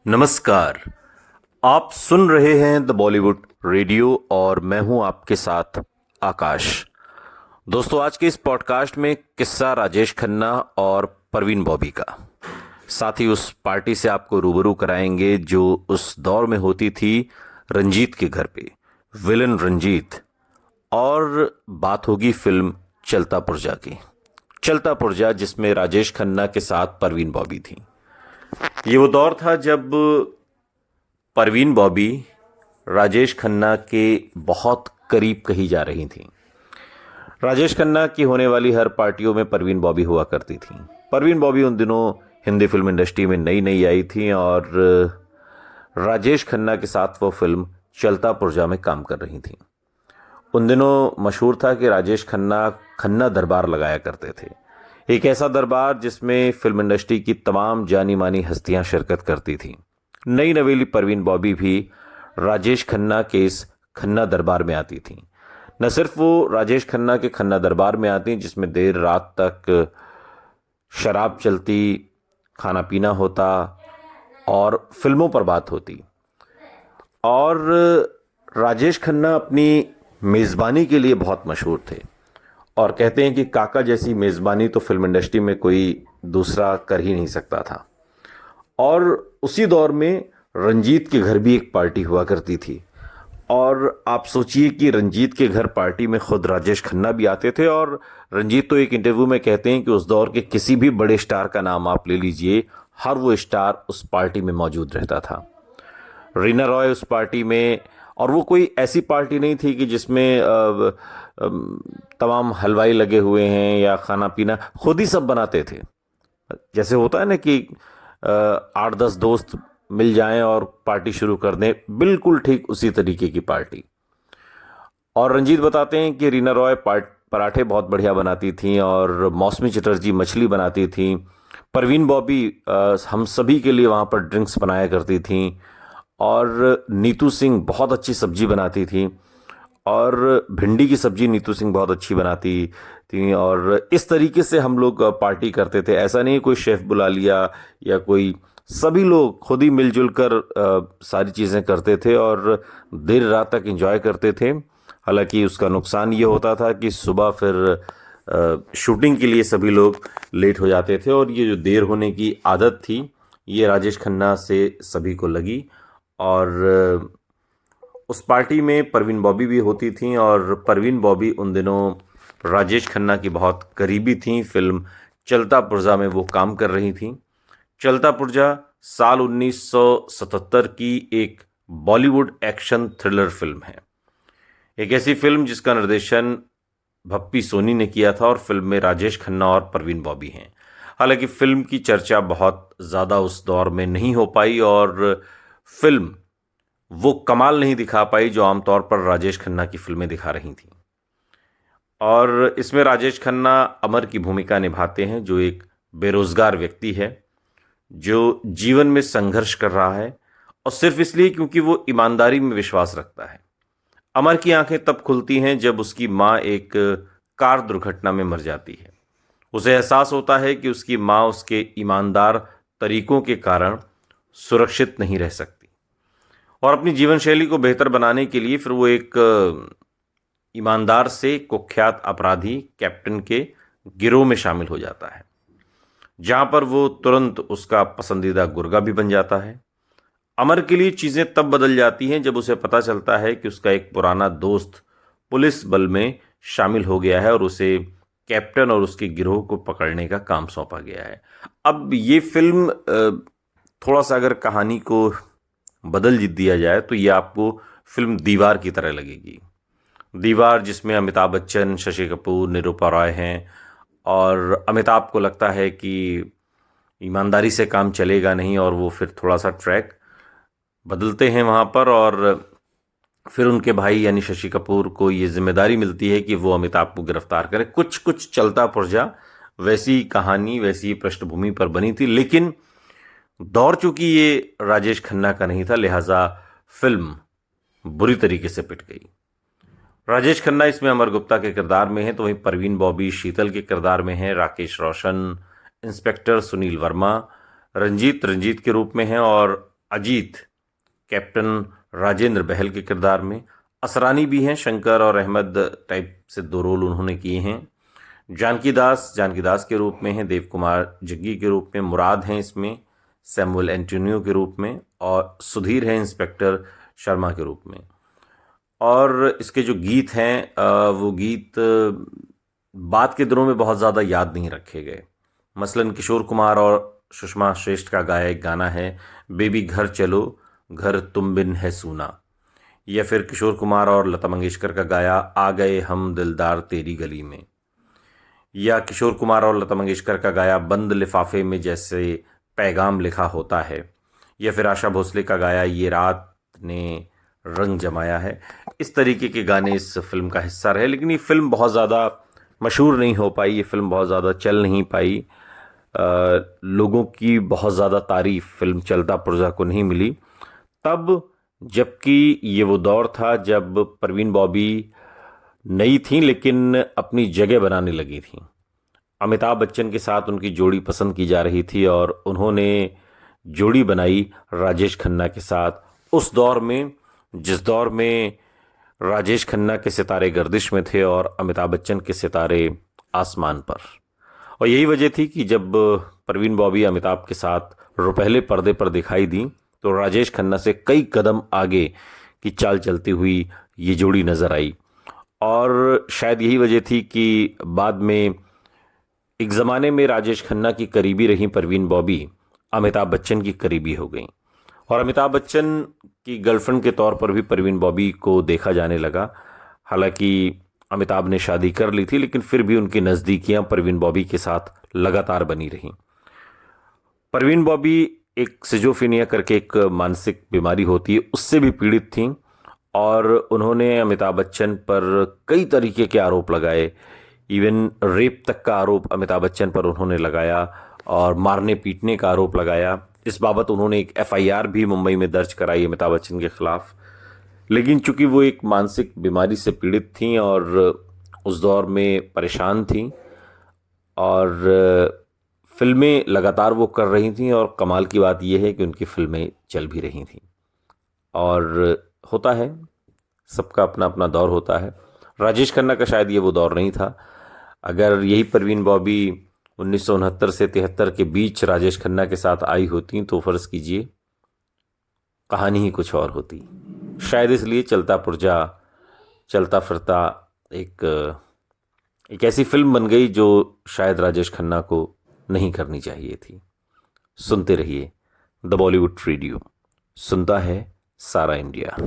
नमस्कार। आप सुन रहे हैं द बॉलीवुड रेडियो और मैं हूं आपके साथ आकाश। दोस्तों, आज के इस पॉडकास्ट में किस्सा राजेश खन्ना और परवीन बॉबी का, साथ ही उस पार्टी से आपको रूबरू कराएंगे जो उस दौर में होती थी रंजीत के घर पे, विलन रंजीत। और बात होगी फिल्म चलता पुर्जा की। चलता पुर्जा जिसमें राजेश खन्ना के साथ परवीन बॉबी थी। ये वो दौर था जब परवीन बॉबी राजेश खन्ना के बहुत करीब कही जा रही थी। राजेश खन्ना की होने वाली हर पार्टियों में परवीन बॉबी हुआ करती थी। परवीन बॉबी उन दिनों हिंदी फिल्म इंडस्ट्री में नई नई आई थी और राजेश खन्ना के साथ वो फिल्म चलता पुर्जा में काम कर रही थी। उन दिनों मशहूर था कि राजेश खन्ना खन्ना दरबार लगाया करते थे। एक ऐसा दरबार जिसमें फिल्म इंडस्ट्री की तमाम जानी मानी हस्तियां शिरकत करती थीं। नई नवेली परवीन बॉबी भी राजेश खन्ना के इस खन्ना दरबार में आती थीं। न सिर्फ वो राजेश खन्ना के खन्ना दरबार में आती जिसमें देर रात तक शराब चलती, खाना पीना होता और फिल्मों पर बात होती। और राजेश खन्ना अपनी मेज़बानी के लिए बहुत मशहूर थे और कहते हैं कि काका जैसी मेज़बानी तो फिल्म इंडस्ट्री में कोई दूसरा कर ही नहीं सकता था। और उसी दौर में रंजीत के घर भी एक पार्टी हुआ करती थी। और आप सोचिए कि रंजीत के घर पार्टी में खुद राजेश खन्ना भी आते थे। और रंजीत तो एक इंटरव्यू में कहते हैं कि उस दौर के किसी भी बड़े स्टार का नाम आप ले लीजिए, हर वो स्टार उस पार्टी में मौजूद रहता था। रीना रॉय उस पार्टी में, और वो कोई ऐसी पार्टी नहीं थी कि जिसमें तमाम हलवाई लगे हुए हैं या खाना पीना खुद ही सब बनाते थे। जैसे होता है ना कि 8-10 दोस्त मिल जाएं और पार्टी शुरू कर दें, बिल्कुल ठीक उसी तरीके की पार्टी। और रंजीत बताते हैं कि रीना रॉय पराठे बहुत बढ़िया बनाती थीं और मौसमी चटर्जी मछली बनाती थीं। परवीन बॉबी हम सभी के लिए वहाँ पर ड्रिंक्स बनाया करती थीं। और नीतू सिंह बहुत अच्छी सब्जी बनाती थी और भिंडी की सब्जी नीतू सिंह बहुत अच्छी बनाती थी। और इस तरीके से हम लोग पार्टी करते थे। ऐसा नहीं कोई शेफ़ बुला लिया या कोई, सभी लोग खुद ही मिलजुल कर सारी चीज़ें करते थे और देर रात तक एंजॉय करते थे। हालांकि उसका नुकसान ये होता था कि सुबह फिर शूटिंग के लिए सभी लोग लेट हो जाते थे और ये जो देर होने की आदत थी ये राजेश खन्ना से सभी को लगी। और उस पार्टी में परवीन बॉबी भी होती थीं और परवीन बॉबी उन दिनों राजेश खन्ना की बहुत करीबी थीं। फिल्म चलता पुर्जा में वो काम कर रही थीं। चलता पुर्जा साल 1977 की एक बॉलीवुड एक्शन थ्रिलर फिल्म है। एक ऐसी फिल्म जिसका निर्देशन भप्पी सोनी ने किया था और फिल्म में राजेश खन्ना और परवीन बॉबी हैं। हालांकि फिल्म की चर्चा बहुत ज़्यादा उस दौर में नहीं हो पाई और फिल्म वो कमाल नहीं दिखा पाई जो आमतौर पर राजेश खन्ना की फिल्में दिखा रही थीं। और इसमें राजेश खन्ना अमर की भूमिका निभाते हैं, जो एक बेरोजगार व्यक्ति है जो जीवन में संघर्ष कर रहा है और सिर्फ इसलिए क्योंकि वो ईमानदारी में विश्वास रखता है। अमर की आंखें तब खुलती हैं जब उसकी माँ एक कार दुर्घटना में मर जाती है। उसे एहसास होता है कि उसकी माँ उसके ईमानदार तरीकों के कारण सुरक्षित नहीं रह सकती और अपनी जीवन शैली को बेहतर बनाने के लिए फिर वो एक ईमानदार से कुख्यात अपराधी कैप्टन के गिरोह में शामिल हो जाता है, जहां पर वो तुरंत उसका पसंदीदा गुर्गा भी बन जाता है। अमर के लिए चीज़ें तब बदल जाती हैं जब उसे पता चलता है कि उसका एक पुराना दोस्त पुलिस बल में शामिल हो गया है और उसे कैप्टन और उसके गिरोह को पकड़ने का काम सौंपा गया है। अब ये फिल्म थोड़ा सा अगर कहानी को बदल दिया जाए तो ये आपको फिल्म दीवार की तरह लगेगी। दीवार जिसमें अमिताभ बच्चन, शशि कपूर, निरूपा रॉय हैं और अमिताभ को लगता है कि ईमानदारी से काम चलेगा नहीं और वो फिर थोड़ा सा ट्रैक बदलते हैं वहाँ पर। और फिर उनके भाई यानी शशि कपूर को ये जिम्मेदारी मिलती है कि वो अमिताभ को गिरफ्तार करे। कुछ कुछ चलता पुर्जा वैसी कहानी, वैसी पृष्ठभूमि पर बनी थी, लेकिन दौर चूंकि ये राजेश खन्ना का नहीं था, लिहाजा फिल्म बुरी तरीके से पिट गई। राजेश खन्ना इसमें अमर गुप्ता के किरदार में है, तो वहीं परवीन बॉबी शीतल के किरदार में है, राकेश रोशन, इंस्पेक्टर सुनील वर्मा रंजीत के रूप में हैं और अजीत कैप्टन राजेंद्र बहल के किरदार में, असरानी भी हैं, शंकर और अहमद टाइप से 2 रोल उन्होंने किए हैं। जानकी दास के रूप में हैं, देव कुमार जग्गी के रूप में, मुराद हैं इसमें सैमुअल एंटोनियो के रूप में, और सुधीर हैं इंस्पेक्टर शर्मा के रूप में। और इसके जो गीत हैं वो गीत बाद के दिनों में बहुत ज़्यादा याद नहीं रखे गए। मसलन किशोर कुमार और सुषमा श्रेष्ठ का गाया एक गाना है, बेबी घर चलो घर तुम बिन है सूना, या फिर किशोर कुमार और लता मंगेशकर का गाया आ गए हम दिलदार तेरी गली में, या किशोर कुमार और लता मंगेशकर का गाया बंद लिफाफे में जैसे पैगाम लिखा होता है, या फिर आशा भोसले का गाया ये रात ने रंग जमाया है। इस तरीके के गाने इस फिल्म का हिस्सा रहे, लेकिन ये फिल्म बहुत ज़्यादा मशहूर नहीं हो पाई, ये फिल्म बहुत ज़्यादा चल नहीं पाई। लोगों की बहुत ज़्यादा तारीफ फिल्म चलता पुर्जा को नहीं मिली तब, जबकि ये वो दौर था जब परवीन बॉबी नई थी लेकिन अपनी जगह बनाने लगी थी। अमिताभ बच्चन के साथ उनकी जोड़ी पसंद की जा रही थी और उन्होंने जोड़ी बनाई राजेश खन्ना के साथ उस दौर में, जिस दौर में राजेश खन्ना के सितारे गर्दिश में थे और अमिताभ बच्चन के सितारे आसमान पर। और यही वजह थी कि जब परवीन बॉबी अमिताभ के साथ रुपहले पर्दे पर दिखाई दी तो राजेश खन्ना से कई कदम आगे की चाल चलती हुई ये जोड़ी नजर आई। और शायद यही वजह थी कि बाद में एक ज़माने में राजेश खन्ना की करीबी रही परवीन बॉबी अमिताभ बच्चन की करीबी हो गई, और अमिताभ बच्चन की गर्लफ्रेंड के तौर पर भी परवीन बॉबी को देखा जाने लगा। हालांकि अमिताभ ने शादी कर ली थी लेकिन फिर भी उनकी नज़दीकियां परवीन बॉबी के साथ लगातार बनी रहीं। परवीन बॉबी एक सिजोफ्रेनिया करके एक मानसिक बीमारी होती है, उससे भी पीड़ित थीं, और उन्होंने अमिताभ बच्चन पर कई तरीके के आरोप लगाए। इवन रेप तक का आरोप अमिताभ बच्चन पर उन्होंने लगाया और मारने पीटने का आरोप लगाया। इस बाबत उन्होंने एक एफआईआर भी मुंबई में दर्ज कराई अमिताभ बच्चन के खिलाफ। लेकिन चूंकि वो एक मानसिक बीमारी से पीड़ित थीं और उस दौर में परेशान थीं, और फिल्में लगातार वो कर रही थीं, और कमाल की बात यह है कि उनकी फिल्में चल भी रही थीं। और होता है, सबका अपना अपना दौर होता है। राजेश खन्ना का शायद ये वो दौर नहीं था। अगर यही परवीन बॉबी 1969 से 73 के बीच राजेश खन्ना के साथ आई होती तो फर्ज कीजिए कहानी ही कुछ और होती। शायद इसलिए चलता पुर्जा चलता फिरता एक ऐसी फिल्म बन गई जो शायद राजेश खन्ना को नहीं करनी चाहिए थी। सुनते रहिए द बॉलीवुड रेडियो, सुनता है सारा इंडिया।